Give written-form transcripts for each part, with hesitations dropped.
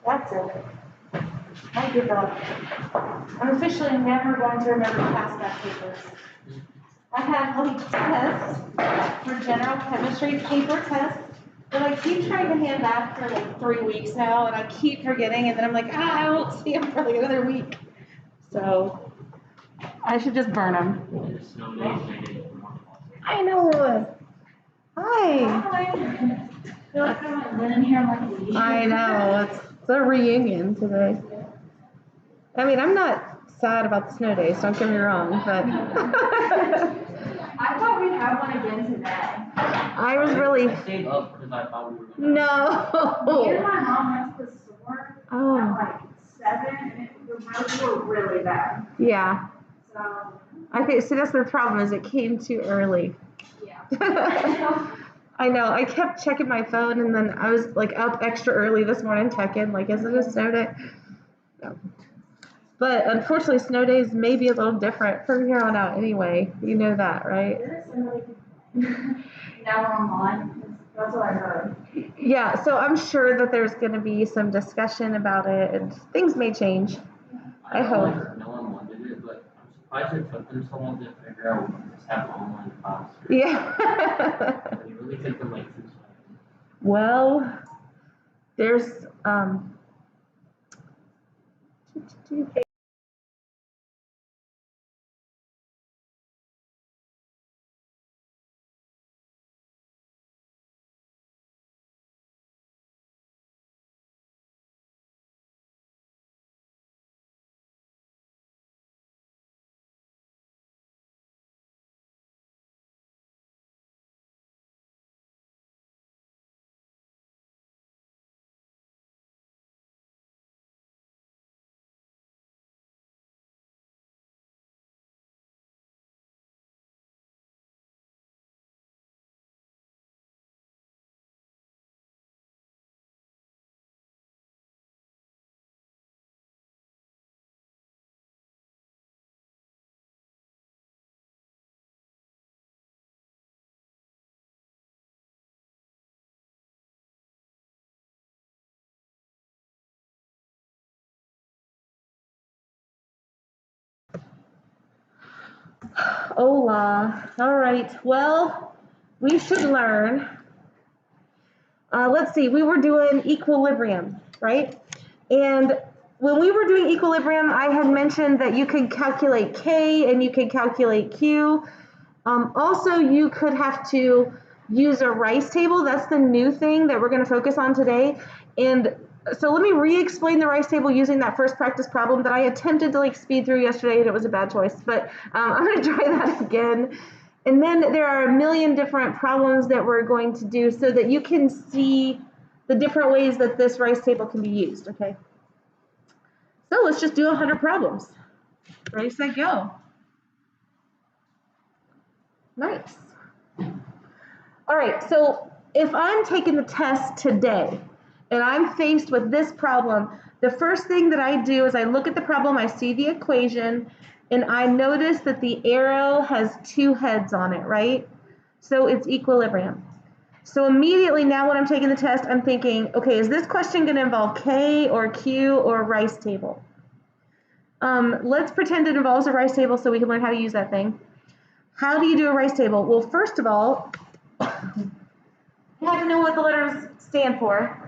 That's it. I give up. I'm officially never going to remember past math papers. I have like tests for general chemistry, paper tests, that I keep trying to hand back for like 3 weeks now, and I keep forgetting, and then I'm like, I won't see them for like another week. So I should just burn them. I know. Hi. I feel like I haven't been in here in like a week. I know. It's a reunion today. I mean, I'm not sad about the snow days, don't get me wrong, but I thought we'd have one again today. I was really. I stayed up because I thought we were going to. No. Me and my mom went to the store at like 7, and the roads were really bad. Yeah. So. I think, so that's the problem, is it came too early. Yeah. I know. I kept checking my phone, and then I was like up extra early this morning checking, like, is it a snow day? No. But unfortunately, snow days may be a little different from here on out anyway. You know that, right? Now we're online. That's what I heard. Yeah, so I'm sure that there's going to be some discussion about it, and things may change. I hope. No one wanted it, but I'm surprised it took them so long to figure out what to have online class. Yeah. It really took them like 2 seconds. Well, there's Hola. All right. Well, we should learn. Let's see. We were doing equilibrium, right? And when we were doing equilibrium, I had mentioned that you could calculate K and you could calculate Q. Also, you could have to use a rice table. That's the new thing that we're going to focus on today. And so let me re-explain the rice table using that first practice problem that I attempted to like speed through yesterday, and it was a bad choice. But I'm going to try that again. And then there are a million different problems that we're going to do so that you can see the different ways that this rice table can be used, okay? So let's just do 100 problems. Ready, set, go. Nice. All right, so if I'm taking the test today and I'm faced with this problem, the first thing that I do is I look at the problem, I see the equation, and I notice that the arrow has 2 heads on it, right? So it's equilibrium. So immediately now when I'm taking the test, I'm thinking, okay, is this question going to involve K or Q or rice table? Let's pretend it involves a rice table so we can learn how to use that thing. How do you do a rice table? Well, first of all, you have to know what the letters stand for.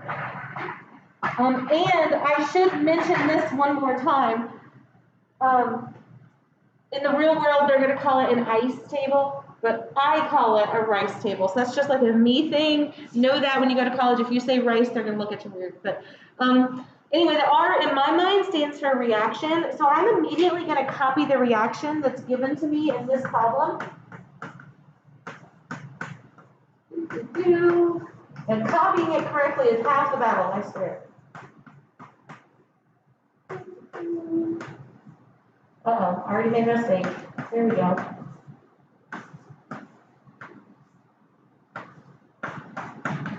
And I should mention this one more time. In the real world, they're going to call it an ice table, but I call it a rice table. So that's just like a me thing. Know that when you go to college, if you say rice, they're going to look at you weird. But Anyway, the R in my mind stands for reaction, so I'm immediately going to copy the reaction that's given to me in this problem. And copying it correctly is half the battle, I swear. Uh-oh, I already made a mistake. There we go.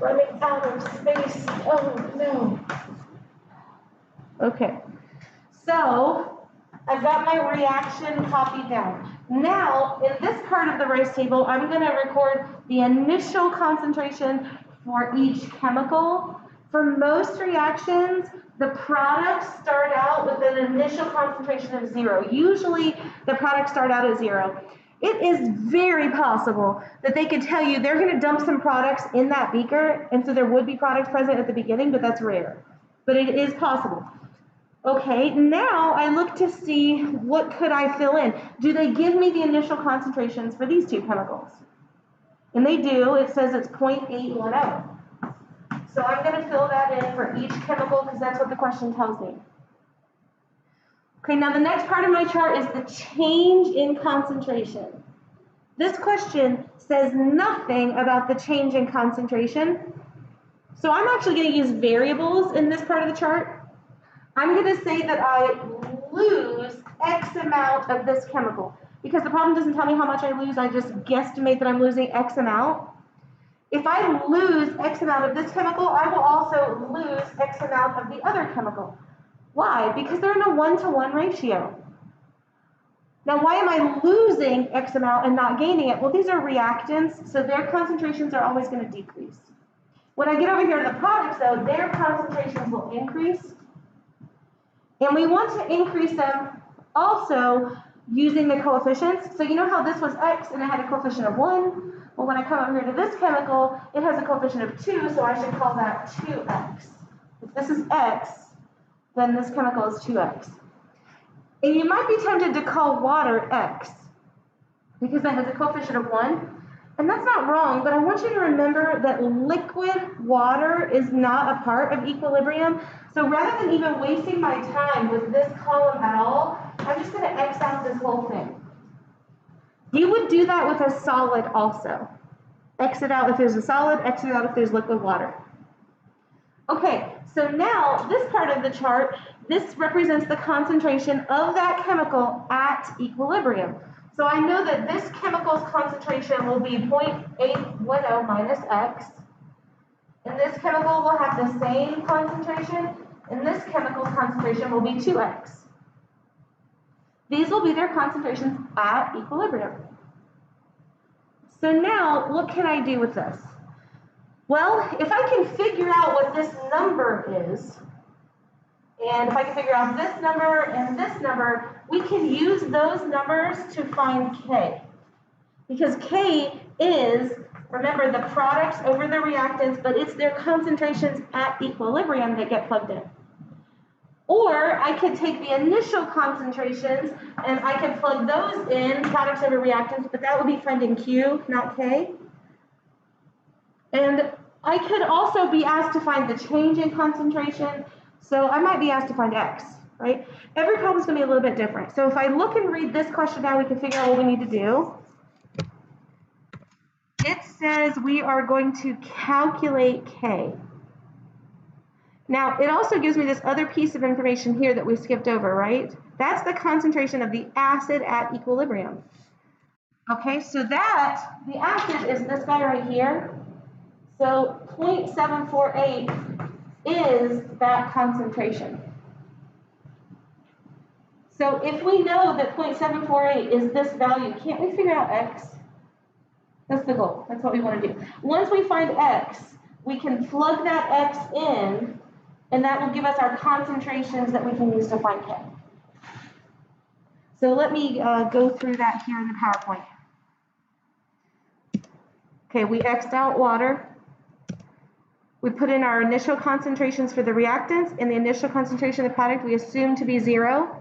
Running out of space. Oh, no. Okay. So, I've got my reaction copied down. Now, in this part of the race table, I'm going to record the initial concentration for each chemical. For most reactions, the products start out with an initial concentration of 0. Usually, the products start out at 0. It is very possible that they could tell you they're going to dump some products in that beaker, and so there would be products present at the beginning, but that's rare. But it is possible. Okay, now I look to see what could I fill in. Do they give me the initial concentrations for these two chemicals? And they do. It says it's 0.810. So I'm going to fill that in for each chemical because that's what the question tells me. Okay, now the next part of my chart is the change in concentration. This question says nothing about the change in concentration. So I'm actually going to use variables in this part of the chart. I'm going to say that I lose X amount of this chemical. Because the problem doesn't tell me how much I lose, I just guesstimate that I'm losing X amount. If I lose X amount of this chemical, I will also lose X amount of the other chemical. Why? Because they're in a 1-to-1 ratio. Now, why am I losing X amount and not gaining it? Well, these are reactants, so their concentrations are always going to decrease. When I get over here to the products, though, their concentrations will increase. And we want to increase them also using the coefficients. So you know how this was X and it had a coefficient of 1? Well, when I come over here to this chemical, it has a coefficient of 2, so I should call that 2X. If this is X, then this chemical is 2X. And you might be tempted to call water X because it has a coefficient of 1. And that's not wrong, but I want you to remember that liquid water is not a part of equilibrium. So rather than even wasting my time with this column at all, I'm just going to X out this whole thing. You would do that with a solid also. X it out if there's a solid, X it out if there's liquid water. Okay, so now this part of the chart, this represents the concentration of that chemical at equilibrium. So I know that this chemical's concentration will be 0.810 minus X. And this chemical will have the same concentration, and this chemical's concentration will be 2X. These will be their concentrations at equilibrium. So now, what can I do with this? Well, if I can figure out what this number is, and if I can figure out this number and this number, we can use those numbers to find K. Because K is, remember, the products over the reactants, but it's their concentrations at equilibrium that get plugged in. Or I could take the initial concentrations and I could plug those in, products over reactants, but that would be finding Q, not K. And I could also be asked to find the change in concentration, so I might be asked to find X, right? Every problem is going to be a little bit different. So if I look and read this question now, we can figure out what we need to do. It says we are going to calculate K. Now, it also gives me this other piece of information here that we skipped over, right? That's the concentration of the acid at equilibrium. Okay, so that, the acid is this guy right here. So 0.748 is that concentration. So if we know that 0.748 is this value, can't we figure out X? That's the goal. That's what we want to do. Once we find X, we can plug that X in, and that will give us our concentrations that we can use to find K. So let me go through that here in the PowerPoint. Okay, we X'd out water. We put in our initial concentrations for the reactants, and the initial concentration of the product we assumed to be 0.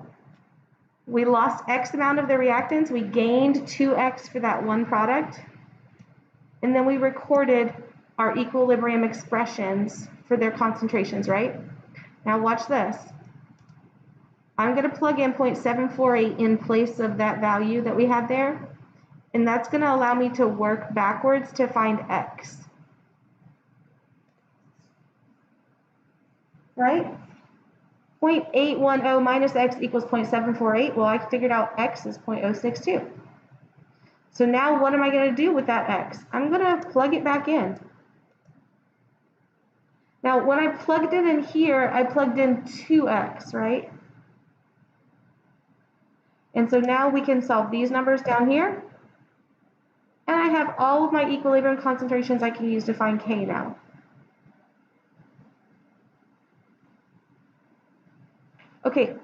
We lost X amount of the reactants. We gained 2X for that one product. And then we recorded our equilibrium expressions for their concentrations, right? Now watch this. I'm going to plug in 0.748 in place of that value that we had there, and that's going to allow me to work backwards to find x. Right? 0.810 minus x equals 0.748. Well, I figured out x is 0.062. So now what am I going to do with that x? I'm going to plug it back in. Now, when I plugged it in here, I plugged in 2x, right? And so now we can solve these numbers down here. And I have all of my equilibrium concentrations I can use to find K now. Okay,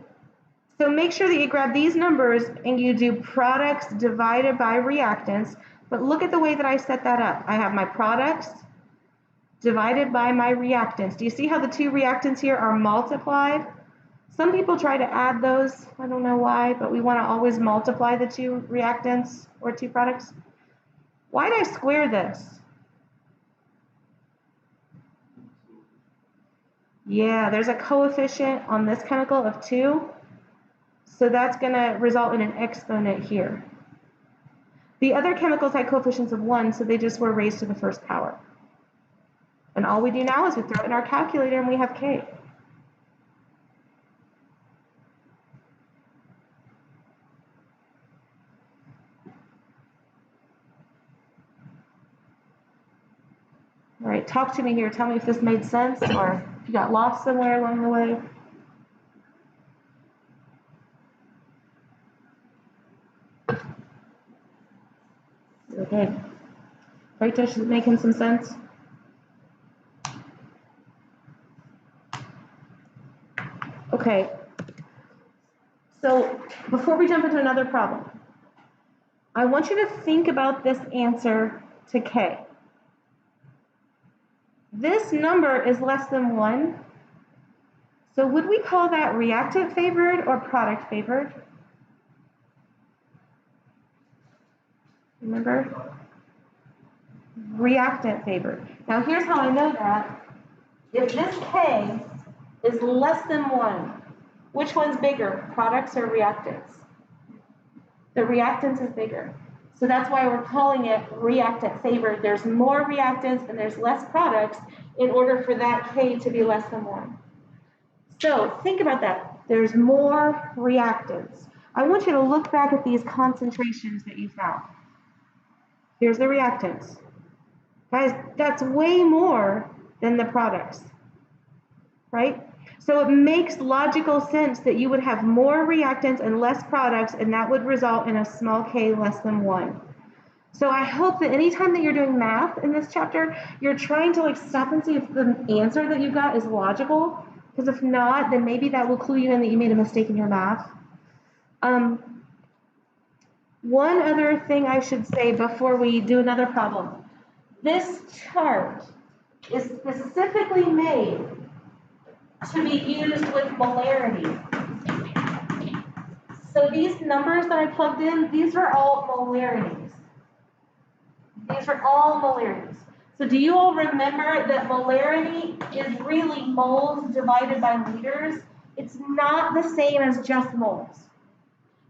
so make sure that you grab these numbers and you do products divided by reactants. But look at the way that I set that up. I have my products divided by my reactants. Do you see how the two reactants here are multiplied? Some people try to add those. I don't know why, but we want to always multiply the two reactants or two products. Why did I square this? Yeah, there's a coefficient on this chemical of 2. So that's going to result in an exponent here. The other chemicals had coefficients of 1, so they just were raised to the first power. And all we do now is we throw it in our calculator and we have K. All right, talk to me here. Tell me if this made sense or if you got lost somewhere along the way. Okay. Right, Josh, is it making some sense? Okay. So before we jump into another problem, I want you to think about this answer to K. This number is less than 1. So would we call that reactant favored or product favored? Remember? Reactant favored. Now here's how I know that. If this K is less than 1, which one's bigger, products or reactants? The reactants is bigger. So that's why we're calling it reactant favored. There's more reactants and there's less products in order for that K to be less than 1. So think about that. There's more reactants. I want you to look back at these concentrations that you found. Here's the reactants. Guys, that's way more than the products, right? So it makes logical sense that you would have more reactants and less products, and that would result in a small K less than 1. So I hope that anytime that you're doing math in this chapter, you're trying to stop and see if the answer that you got is logical, because if not, then maybe that will clue you in that you made a mistake in your math. One other thing I should say before we do another problem. This chart is specifically made to be used with molarity. So these numbers that I plugged in, these are all molarities. These are all molarities. So do you all remember that molarity is really moles divided by liters? It's not the same as just moles.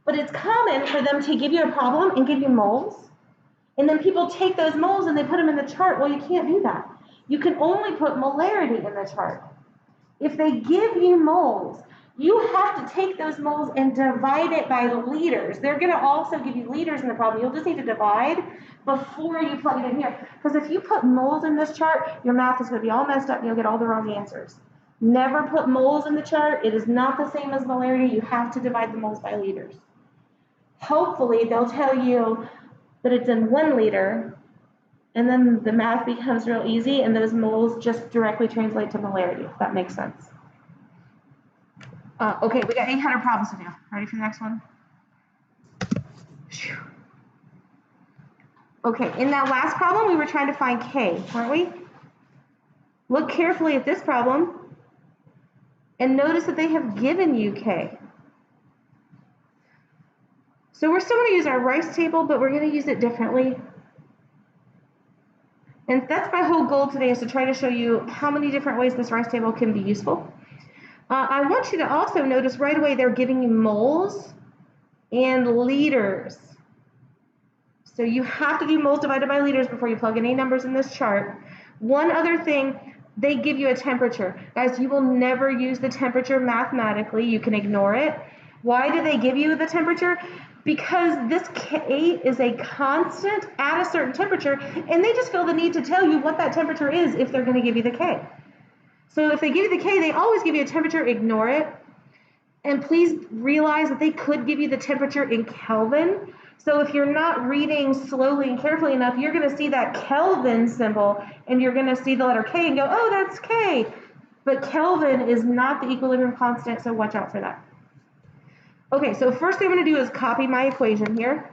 But it's common for them to give you a problem and give you moles. And then people take those moles and they put them in the chart. Well, you can't do that. You can only put molarity in the chart. If they give you moles, you have to take those moles and divide it by liters. They're going to also give you liters in the problem. You'll just need to divide before you plug it in here. Because if you put moles in this chart, your math is going to be all messed up and you'll get all the wrong answers. Never put moles in the chart. It is not the same as molarity. You have to divide the moles by liters. Hopefully, they'll tell you that it's in 1 liter, and then the math becomes real easy, and those moles just directly translate to molarity, if that makes sense. Okay, we got 800 problems to do. Ready for the next one? Okay, in that last problem, we were trying to find K, weren't we? Look carefully at this problem, and notice that they have given you K. So we're still going to use our rice table, but we're going to use it differently. And that's my whole goal today, is to try to show you how many different ways this rice table can be useful. I want you to also notice right away they're giving you moles and liters. So you have to do moles divided by liters before you plug any numbers in this chart. One other thing, they give you a temperature. Guys, you will never use the temperature mathematically. You can ignore it. Why do they give you the temperature? Because this K is a constant at a certain temperature, and they just feel the need to tell you what that temperature is if they're going to give you the K. So if they give you the K, they always give you a temperature, ignore it. And please realize that they could give you the temperature in Kelvin. So if you're not reading slowly and carefully enough, you're going to see that Kelvin symbol, and you're going to see the letter K and go, oh, that's K. But Kelvin is not the equilibrium constant, so watch out for that. Okay, so first thing I'm going to do is copy my equation here.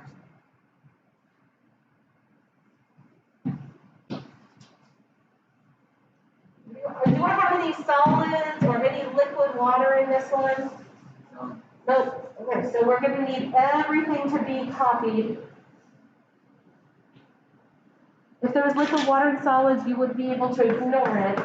Do I have any solids or any liquid water in this one? No. Nope. Okay, so we're going to need everything to be copied. If there was liquid water and solids, you would be able to ignore it.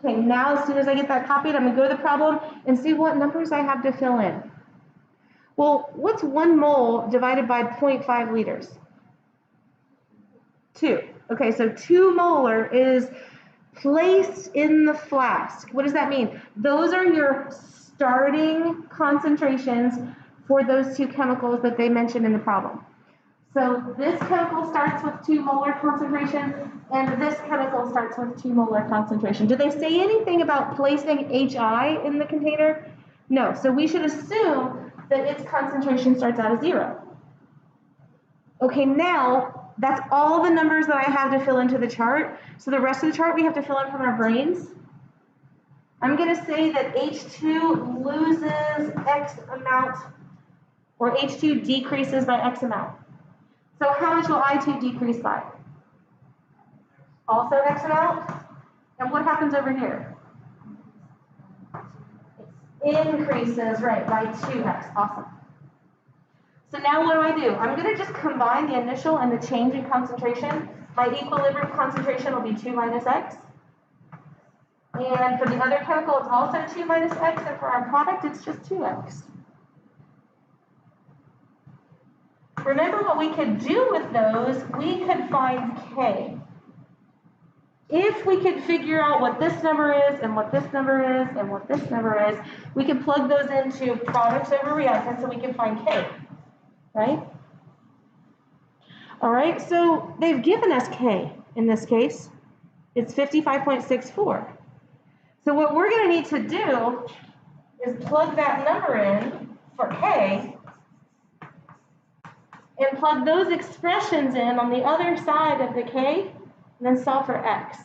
Okay, now as soon as I get that copied, I'm going to go to the problem and see what numbers I have to fill in. Well, what's 1 mole divided by 0.5 liters? 2. Okay, so 2 molar is placed in the flask. What does that mean? Those are your starting concentrations for those 2 chemicals that they mentioned in the problem. So this chemical starts with 2 molar concentration, and this chemical starts with 2 molar concentration. Do they say anything about placing HI in the container? No, so we should assume that its concentration starts out at 0. Okay, now that's all the numbers that I have to fill into the chart. So the rest of the chart we have to fill in from our brains. I'm going to say that H2 loses X amount, or H2 decreases by X amount. So how much will I2 decrease by? Also X amount. And what happens over here? It increases, right, by 2X. Awesome. So now what do? I'm going to just combine the initial and the change in concentration. My equilibrium concentration will be 2 minus X. And for the other chemical, it's also 2 minus X. And for our product, it's just 2X. Remember what we could do with those? We could find K. If we could figure out what this number is, and what this number is, and what this number is, we can plug those into products over reactants, so we can find K. Right? All right, so they've given us K in this case. It's 55.64. So what we're going to need to do is plug that number in for K and plug those expressions in on the other side of the K and then solve for X.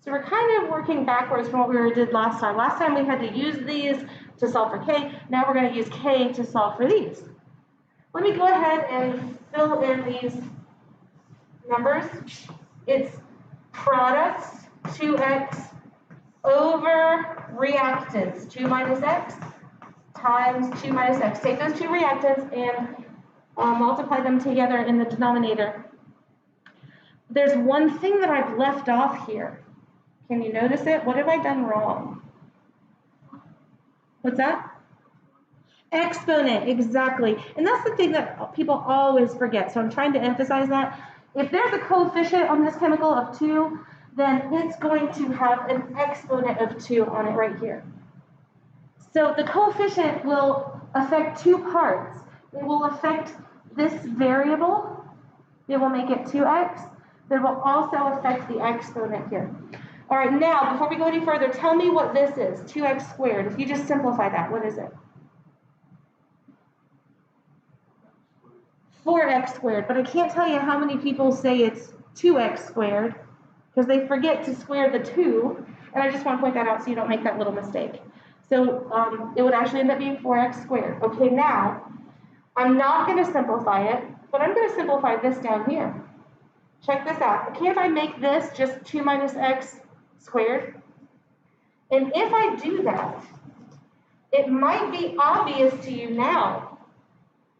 So we're kind of working backwards from what we did last time. Last time we had to use these to solve for K. Now we're going to use K to solve for these. Let me go ahead and fill in these numbers. It's products, 2X, over reactants, 2 minus X, times 2 minus X. Take those 2 reactants and multiply them together in the denominator. There's one thing that I've left off here. Can you notice it? What have I done wrong? What's that? Exponent, exactly. And that's the thing that people always forget. So I'm trying to emphasize that. If there's a coefficient on this chemical of 2, then it's going to have an exponent of 2 on it right here. So the coefficient will affect 2 parts. It will affect this variable. It will make it 2x. But it will also affect the exponent here. All right, now, before we go any further, tell me what this is, 2x squared. If you just simplify that, what is it? 4x squared, but I can't tell you how many people say it's 2x squared because they forget to square the 2, and I just want to point that out so you don't make that little mistake. So it would actually end up being 4x squared. Okay, now, I'm not going to simplify it, but I'm going to simplify this down here. Check this out. Can't I make this just 2 minus x squared? And if I do that, it might be obvious to you now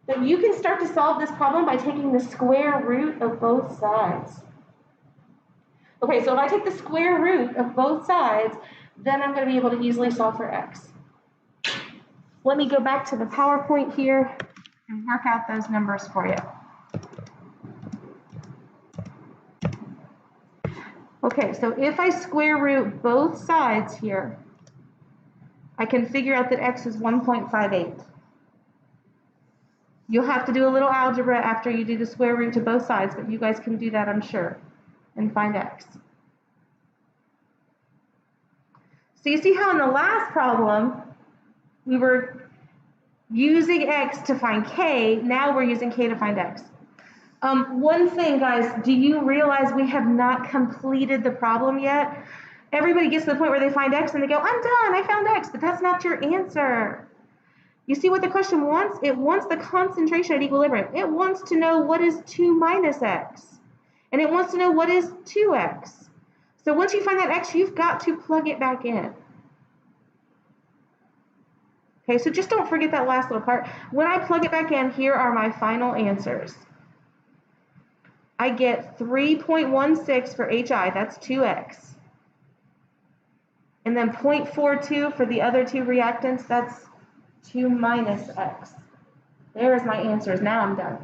that you can start to solve this problem by taking the square root of both sides. Okay, so if I take the square root of both sides, then I'm going to be able to easily solve for x. Let me go back to the PowerPoint here and work out those numbers for you. Okay, so if I square root both sides here, I can figure out that x is 1.58. You'll have to do a little algebra after you do the square root to both sides, but you guys can do that, I'm sure, and find x. So you see how in the last problem, we were using x to find k, now we're using k to find x. One thing, guys, do you realize we have not completed the problem yet? Everybody gets to the point where they find x and they go, I'm done, I found x, but that's not your answer. You see what the question wants? It wants the concentration at equilibrium. It wants to know what is 2 minus x. And it wants to know what is 2x. So once you find that x, you've got to plug it back in. Okay, so just don't forget that last little part. When I plug it back in, here are my final answers. I get 3.16 for HI, that's 2x. And then 0.42 for the other two reactants, that's 2 minus x. There's my answers. Now I'm done.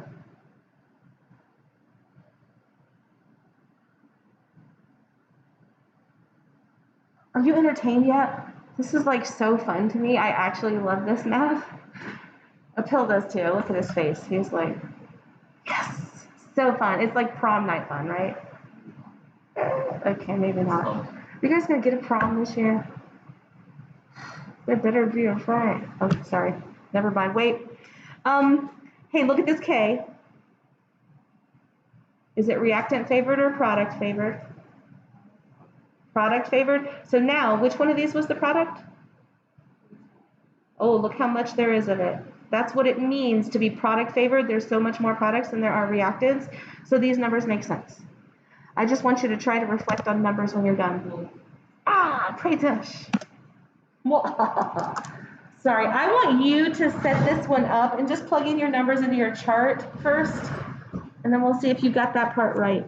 Are you entertained yet? This is like so fun to me. I actually love this math. Apil does too. Look at his face. He's like, yes, so fun. It's like prom night fun, right? Okay, maybe not. Are you guys gonna get a prom this year? There better be a prom. Oh, sorry. Never mind. Wait. Hey, look at this K. Is it reactant favored or product favored? Product favored. So now, which one of these was the product? Oh, look how much there is of it. That's what it means to be product favored. There's so much more products than there are reactants. So these numbers make sense. I just want you to try to reflect on numbers when you're done. Ah, pray tush. Sorry, I want you to set this one up and just plug in your numbers into your chart first, and then we'll see if you got that part right.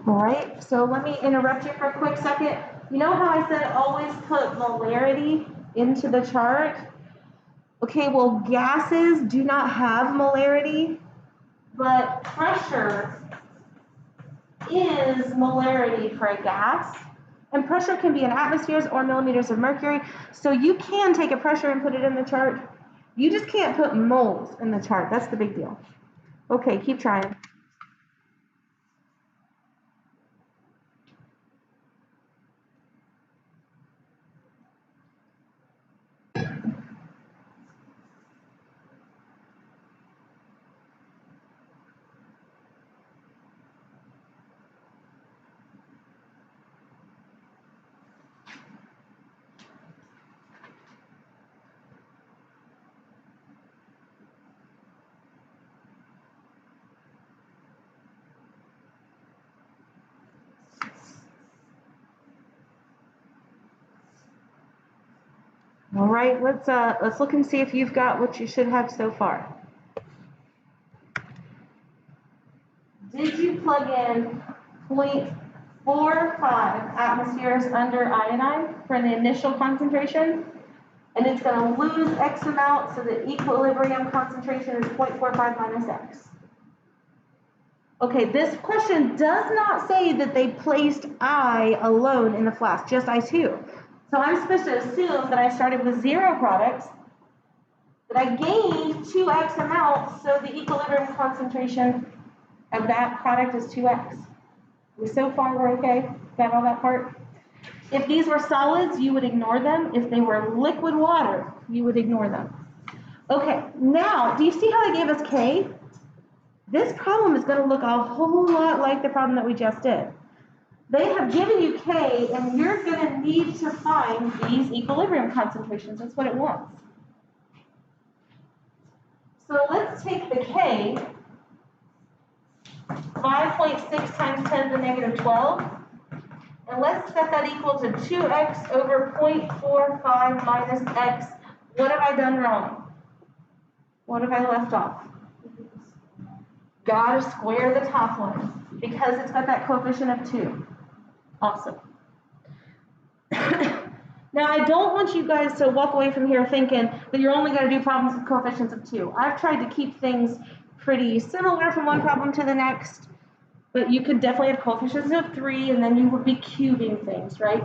All right, so let me interrupt you for a quick second. You know how I said always put molarity into the chart? Okay, well, gases do not have molarity, but pressure is molarity for a gas. And pressure can be in atmospheres or millimeters of mercury. So you can take a pressure and put it in the chart. You just can't put moles in the chart. That's the big deal. Okay, keep trying. All right, let's look and see if you've got what you should have so far. Did you plug in 0.45 atmospheres under iodine for the initial concentration? And it's going to lose X amount, so the equilibrium concentration is 0.45 minus X. Okay, this question does not say that they placed I alone in the flask, just I2. So I'm supposed to assume that I started with 0 products, that I gained 2x amount, so the equilibrium concentration of that product is 2x. So far, we're okay? Got all that part? If these were solids, you would ignore them. If they were liquid water, you would ignore them. Okay, now, do you see how they gave us K? This problem is going to look a whole lot like the problem that we just did. They have given you K, and you're going to need to find these equilibrium concentrations. That's what it wants. So let's take the K, 5.6 times 10 to the negative 12, and let's set that equal to 2x over 0.45 minus x. What have I done wrong? What have I left off? Got to square the top one because it's got that coefficient of 2. Awesome. Now, I don't want you guys to walk away from here thinking that you're only going to do problems with coefficients of 2. I've tried to keep things pretty similar from one problem to the next, but you could definitely have coefficients of 3, and then you would be cubing things, right?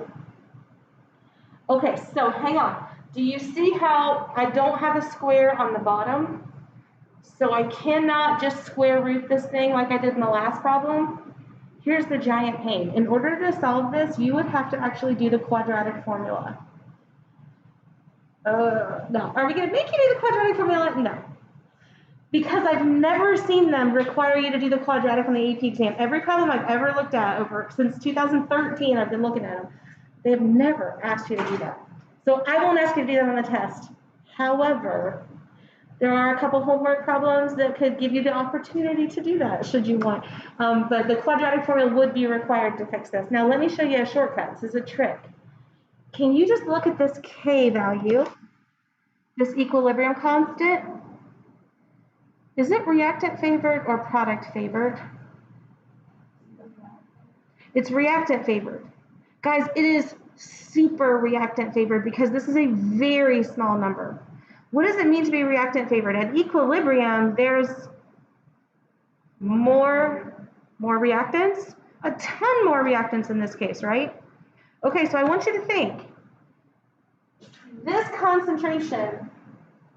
Okay, so hang on. Do you see how I don't have a square on the bottom? So I cannot just square root this thing like I did in the last problem. Here's the giant pain. In order to solve this, you would have to actually do the quadratic formula. No. Are we going to make you do the quadratic formula? No. Because I've never seen them require you to do the quadratic on the AP exam. Every problem I've ever looked at since 2013, I've been looking at them. They've never asked you to do that. So I won't ask you to do that on the test. However, there are a couple homework problems that could give you the opportunity to do that, should you want. But the quadratic formula would be required to fix this. Now, let me show you a shortcut. This is a trick. Can you just look at this K value, this equilibrium constant? Is it reactant favored or product favored? It's reactant favored. Guys, it is super reactant favored because this is a very small number. What does it mean to be reactant favored? At equilibrium, there's more reactants, a ton more reactants in this case, right? Okay, so I want you to think. This concentration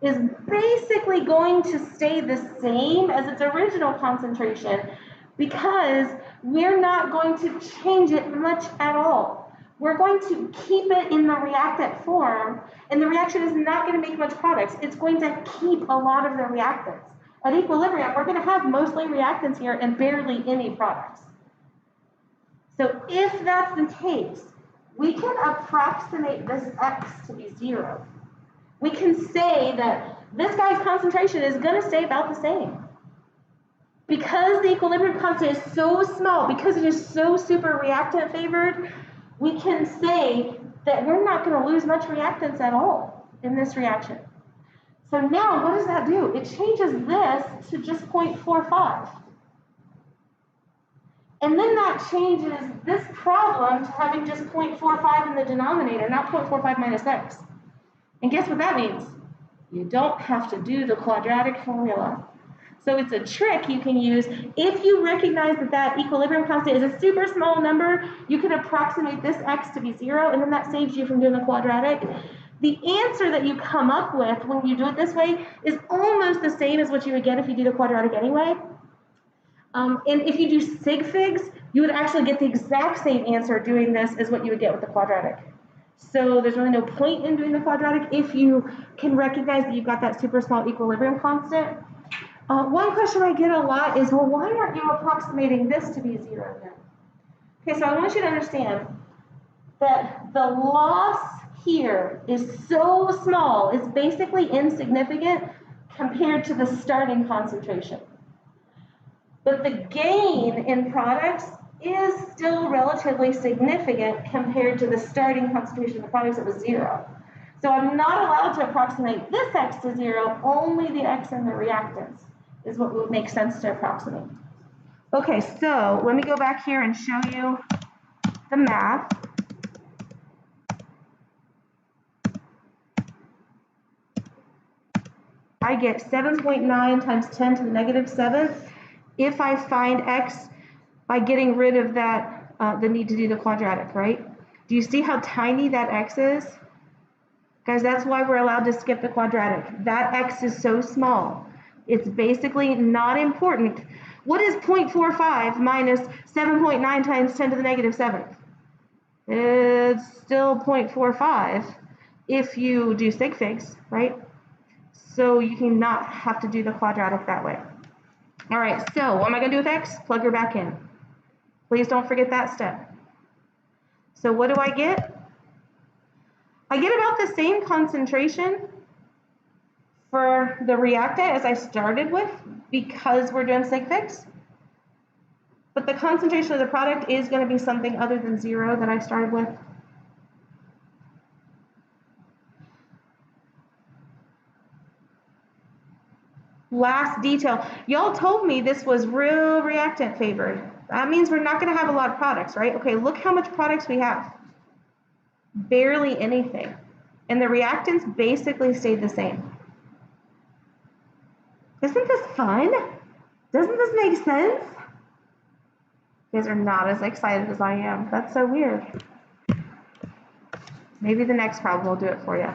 is basically going to stay the same as its original concentration because we're not going to change it much at all. We're going to keep it in the reactant form, and the reaction is not going to make much products. It's going to keep a lot of the reactants. At equilibrium, we're going to have mostly reactants here and barely any products. So if that's the case, we can approximate this x to be 0. We can say that this guy's concentration is going to stay about the same. Because the equilibrium constant is so small, because it is so super reactant favored, we can say that we're not going to lose much reactants at all in this reaction. So now what does that do? It changes this to just 0.45. And then that changes this problem to having just 0.45 in the denominator, not 0.45 minus x. And guess what that means? You don't have to do the quadratic formula. So it's a trick you can use. If you recognize that that equilibrium constant is a super small number, you can approximate this x to be 0, and then that saves you from doing the quadratic. The answer that you come up with when you do it this way is almost the same as what you would get if you do the quadratic anyway. And if you do sig figs, you would actually get the exact same answer doing this as what you would get with the quadratic. So there's really no point in doing the quadratic if you can recognize that you've got that super small equilibrium constant. One question I get a lot is, well, why aren't you approximating this to be 0 then? Okay, so I want you to understand that the loss here is so small, it's basically insignificant compared to the starting concentration. But the gain in products is still relatively significant compared to the starting concentration of the products that was 0. So I'm not allowed to approximate this x to 0, only the x in the reactants is what would make sense to approximate. Okay, so let me go back here and show you the math. I get 7.9 times 10 to the negative 7th if I find x by getting rid of that, the need to do the quadratic, right? Do you see how tiny that x is? Guys, that's why we're allowed to skip the quadratic. That x is so small. It's basically not important What is 0.45 minus 7.9 times 10 to the negative 7th? It's still 0.45 if you do sig figs, right? So you cannot have to do the quadratic that way. All right, so what am I going to do with x? Plug her back in. Please don't forget that step. So what do I get? I get about the same concentration for the reactant as I started with because we're doing sig figs. But the concentration of the product is going to be something other than 0 that I started with. Last detail. Y'all told me this was real reactant favored. That means we're not going to have a lot of products, right? Okay, look how much products we have. Barely anything. And the reactants basically stayed the same. Isn't this fun? Doesn't this make sense? You guys are not as excited as I am. That's so weird. Maybe the next problem will do it for you.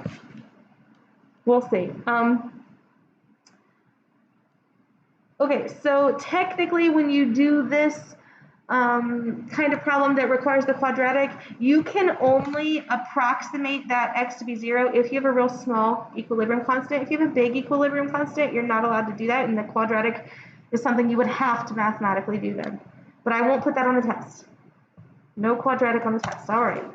We'll see. Okay, so technically when you do this kind of problem that requires the quadratic, you can only approximate that x to be 0 if you have a real small equilibrium constant. If you have a big equilibrium constant, you're not allowed to do that, and the quadratic is something you would have to mathematically do then. But I won't put that on the test. No quadratic on the test. All right.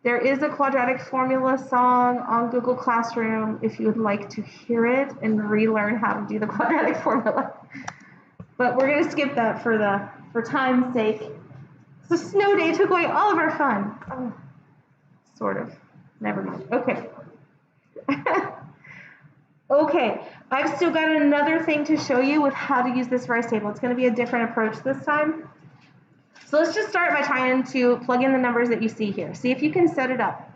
There is a quadratic formula song on Google Classroom if you would like to hear it and relearn how to do the quadratic formula. But we're going to skip that for time's sake. It's a snow day, took away all of our fun. Oh, sort of. Never mind. Okay. Okay, I've still got another thing to show you with how to use this rice table. It's going to be a different approach this time. So let's just start by trying to plug in the numbers that you see here. See if you can set it up.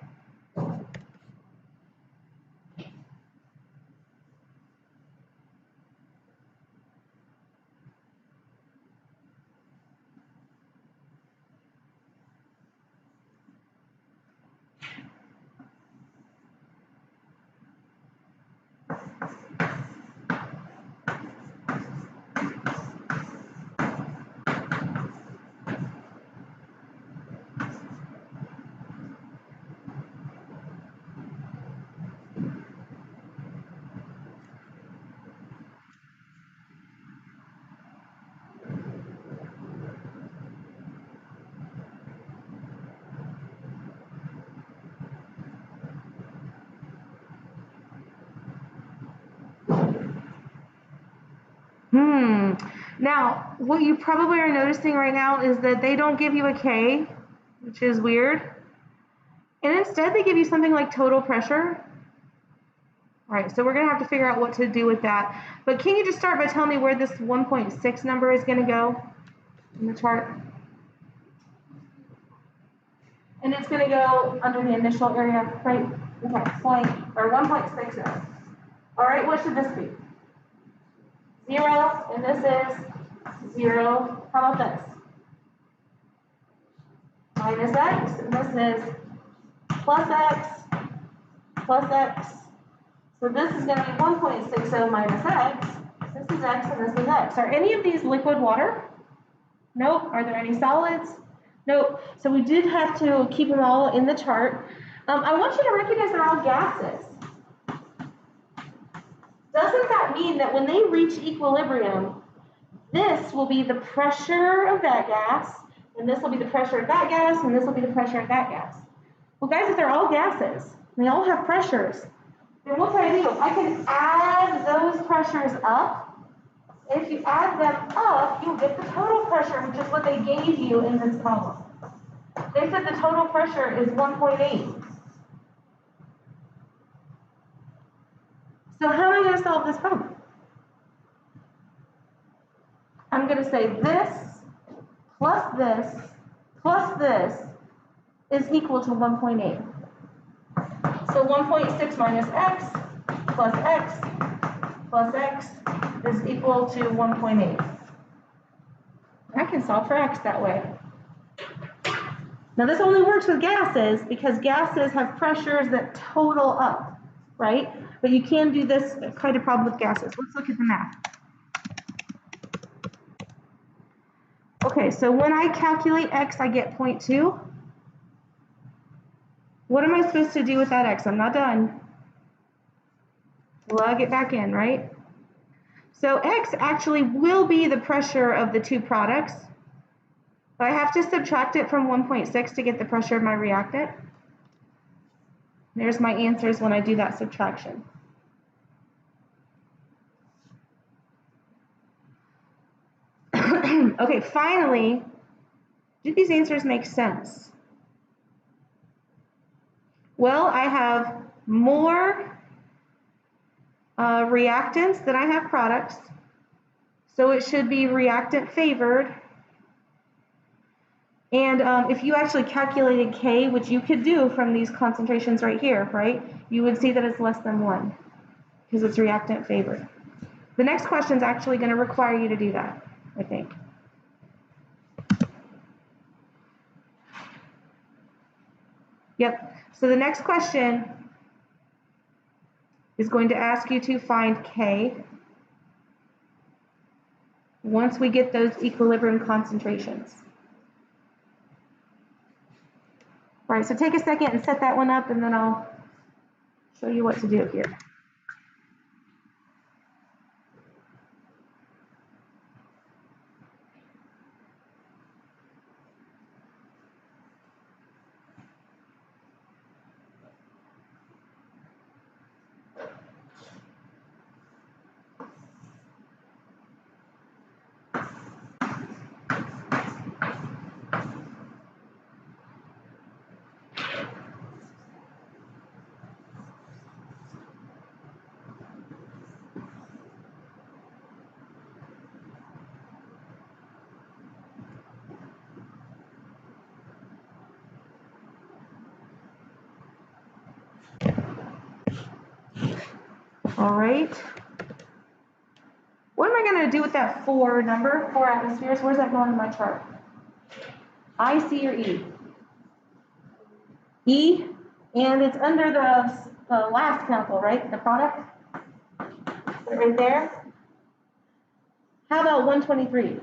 Now, what you probably are noticing right now is that they don't give you a K, which is weird. And instead they give you something like total pressure. All right, so we're going to have to figure out what to do with that. But can you just start by telling me where this 1.6 number is going to go in the chart? And it's going to go under the initial area, right? Okay, 1.60. All right, what should this be? 0, and this is 0. How about this? Minus x, and this is plus x, plus x. So this is going to be 1.60 minus x. This is x, and this is x. Are any of these liquid water? Nope. Are there any solids? Nope. So we did have to keep them all in the chart. I want you to recognize they're all gases. Doesn't that mean that when they reach equilibrium, this will be the pressure of that gas, and this will be the pressure of that gas, and this will be the pressure of that gas? Well, guys, if they're all gases, and they all have pressures, then what can I do? I can add those pressures up. If you add them up, you'll get the total pressure, which is what they gave you in this problem. They said the total pressure is 1.8. So how am I going to solve this problem? I'm going to say this plus this is equal to 1.8. So 1.6 minus x plus x is equal to 1.8. I can solve for x that way. Now this only works with gases because gases have pressures that total up, right? But you can do this kind of problem with gases. Let's look at the math. Okay, so when I calculate x, I get 0.2. What am I supposed to do with that x? I'm not done. Plug it back in, right? So x actually will be the pressure of the two products, but I have to subtract it from 1.6 to get the pressure of my reactant. There's my answers when I do that subtraction. Okay, finally, do these answers make sense? Well, I have more reactants than I have products, so it should be reactant favored. And if you actually calculated K, which you could do from these concentrations right here, right, you would see that it's less than 1 because it's reactant favored. The next question is actually going to require you to do that, I think. Yep, so the next question is going to ask you to find K once we get those equilibrium concentrations. All right, so take a second and set that one up, and then I'll show you what to do here. All right. What am I going to do with that 4 number, 4 atmospheres? Where's that going in my chart? I, C, or E? E, and it's under the last chemical, right? The product? Right there. How about 123?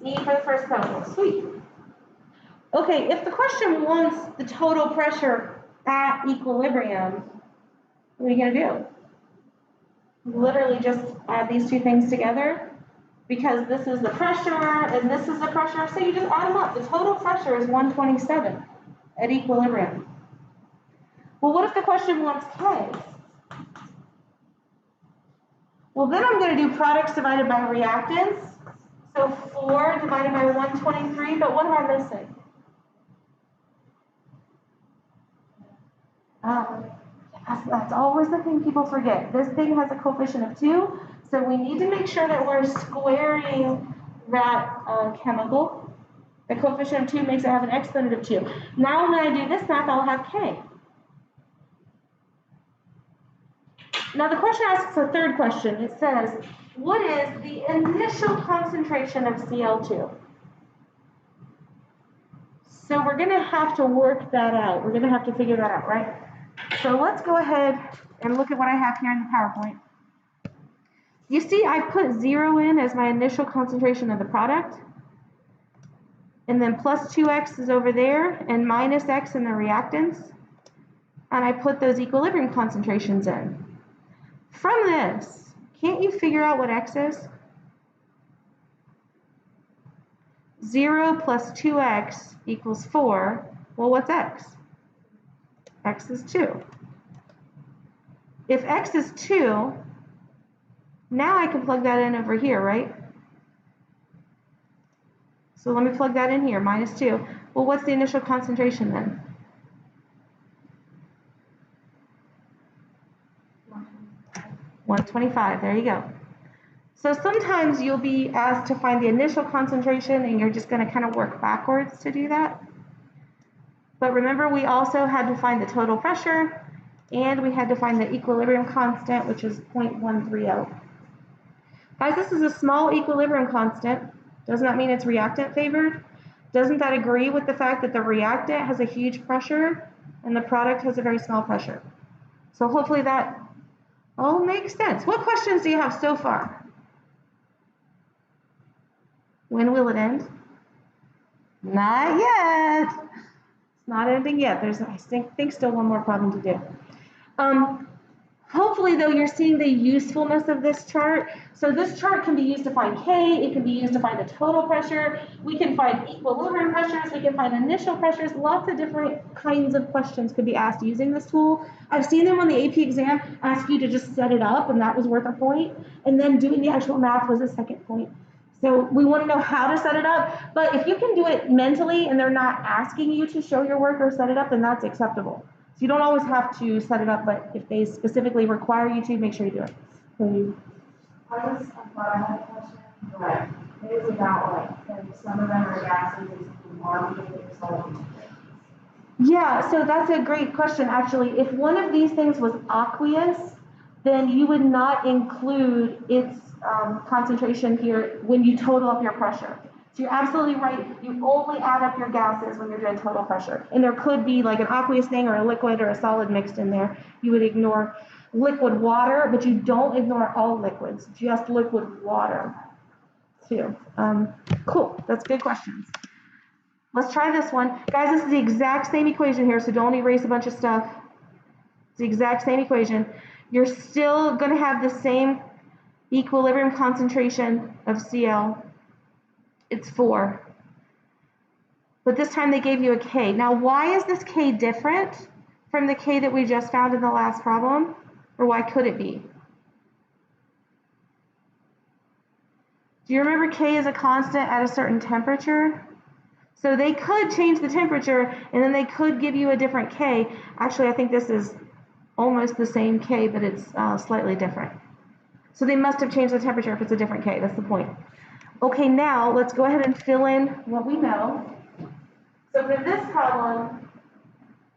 E for the first chemical. Sweet. Okay, if the question wants the total pressure at equilibrium, what are you going to do? Literally just add these two things together, because this is the pressure and this is the pressure, so you just add them up. The total pressure is 127 at equilibrium. Well, what if the question wants K? Well, then I'm going to do products divided by reactants. So 4 divided by 123, but what am I missing? That's always the thing people forget. This thing has a coefficient of 2, so we need to make sure that we're squaring that chemical. The coefficient of 2 makes it have an exponent of 2. Now when I do this math, I'll have K. Now the question asks a third question. It says, what is the initial concentration of Cl2? So we're going to have to work that out. We're going to have to figure that out, right? So let's go ahead and look at what I have here in the PowerPoint. You see I put 0 in as my initial concentration of the product. And then plus 2x is over there, and minus x in the reactants. And I put those equilibrium concentrations in. From this, can't you figure out what x is? 0 plus 2x equals 4. Well, what's x? X is 2. If x is 2, now I can plug that in over here, right? So let me plug that in here, minus 2. Well, what's the initial concentration then? 125, there you go. So sometimes you'll be asked to find the initial concentration, and you're just going to kind of work backwards to do that. But remember, we also had to find the total pressure, and we had to find the equilibrium constant, which is 0.130. Guys, this is a small equilibrium constant. Does not mean it's reactant favored. Doesn't that agree with the fact that the reactant has a huge pressure and the product has a very small pressure? So hopefully that all makes sense. What questions do you have so far? When will it end? Not yet. It's not ending yet. There's, I think still one more problem to do. Hopefully, though, you're seeing the usefulness of this chart. So this chart can be used to find K. It can be used to find the total pressure. We can find equilibrium pressures. We can find initial pressures. Lots of different kinds of questions could be asked using this tool. I've seen them on the AP exam ask you to just set it up, and that was worth a point. And then doing the actual math was a second point. So we want to know how to set it up. But if you can do it mentally and they're not asking you to show your work or set it up, then that's acceptable. So you don't always have to set it up, but if they specifically require you to, make sure you do it. I thought I had a question, but it was about if some of them are gases and are being solid. Yeah, so that's a great question, actually. If one of these things was aqueous, then you would not include its concentration here when you total up your pressure. So you're absolutely right. You only add up your gases when you're doing total pressure. And there could be like an aqueous thing or a liquid or a solid mixed in there. You would ignore liquid water, but you don't ignore all liquids, just liquid water too. Cool, that's good questions. Let's try this one. Guys, this is the exact same equation here, so don't erase a bunch of stuff. It's the exact same equation. You're still going to have the same equilibrium concentration of Cl. It's 4. But this time they gave you a K. Now, why is this K different from the K that we just found in the last problem? Or why could it be? Do you remember K is a constant at a certain temperature? So they could change the temperature, and then they could give you a different K. Actually, I think this is almost the same K, but it's slightly different. So they must have changed the temperature if it's a different K. That's the point. Okay, now let's go ahead and fill in what we know. So for this problem,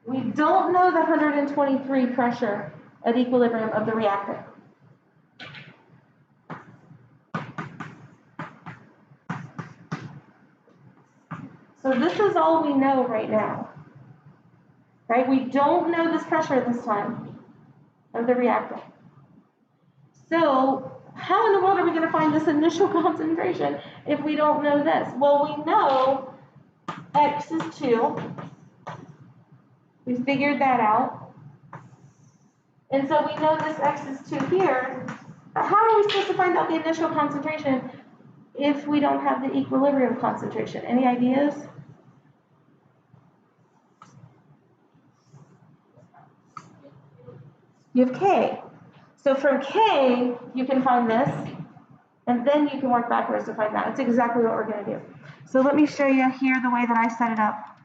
we don't know the 123 pressure at equilibrium of the reactant. So this is all we know right now, right? We don't know this pressure at this time of the reactant. So how in the world are we going to find this initial concentration if we don't know this? Well, we know X is 2. We figured that out. And so we know this X is 2 here. But how are we supposed to find out the initial concentration if we don't have the equilibrium concentration? Any ideas? You have K. So from K, you can find this, and then you can work backwards to find that. That's exactly what we're going to do. So let me show you here the way that I set it up.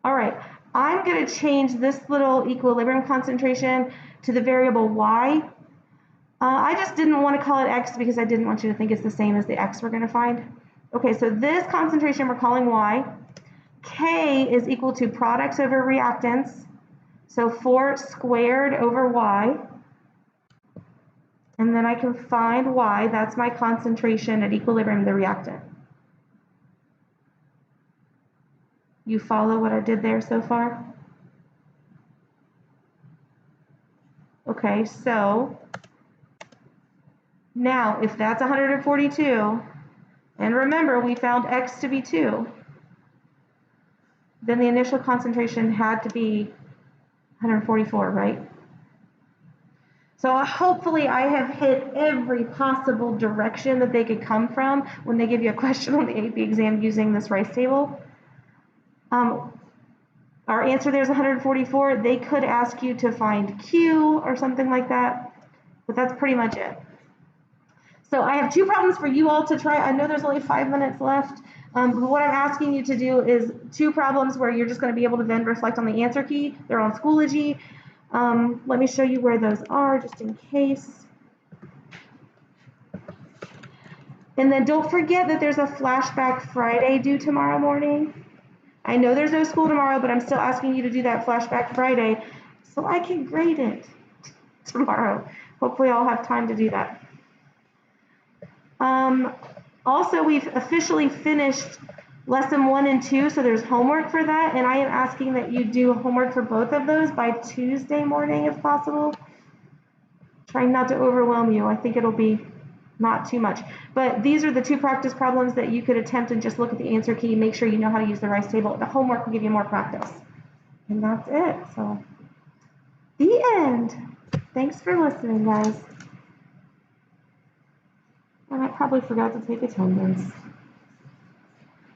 All right, I'm going to change this little equilibrium concentration to the variable y. I just didn't want to call it x because I didn't want you to think it's the same as the x we're going to find. Okay, so this concentration we're calling y. K is equal to products over reactants. So 4 squared over y. And then I can find y. That's my concentration at equilibrium of the reactant. You follow what I did there so far? Okay, so now if that's 142, and remember we found x to be 2, then the initial concentration had to be 144, right? So hopefully I have hit every possible direction that they could come from when they give you a question on the AP exam using this Rice table. Our answer there is 144. They could ask you to find Q or something like that, but that's pretty much it. So I have 2 problems for you all to try. I know there's only 5 minutes left, but what I'm asking you to do is 2 problems where you're just going to be able to then reflect on the answer key. They're on Schoology. Let me show you where those are just in case. And then don't forget that there's a flashback Friday due tomorrow morning. I know there's no school tomorrow, but I'm still asking you to do that flashback Friday so I can grade it tomorrow. Hopefully I'll have time to do that. Also, we've officially finished lesson 1 and 2, so there's homework for that, and I am asking that you do homework for both of those by Tuesday morning if possible. Trying not to overwhelm you. I think it'll be not too much. But these are the 2 practice problems that you could attempt and just look at the answer key, make sure you know how to use the rice table. The homework will give you more practice. And that's it. So, the end. Thanks for listening, guys. And I probably forgot to take attendance.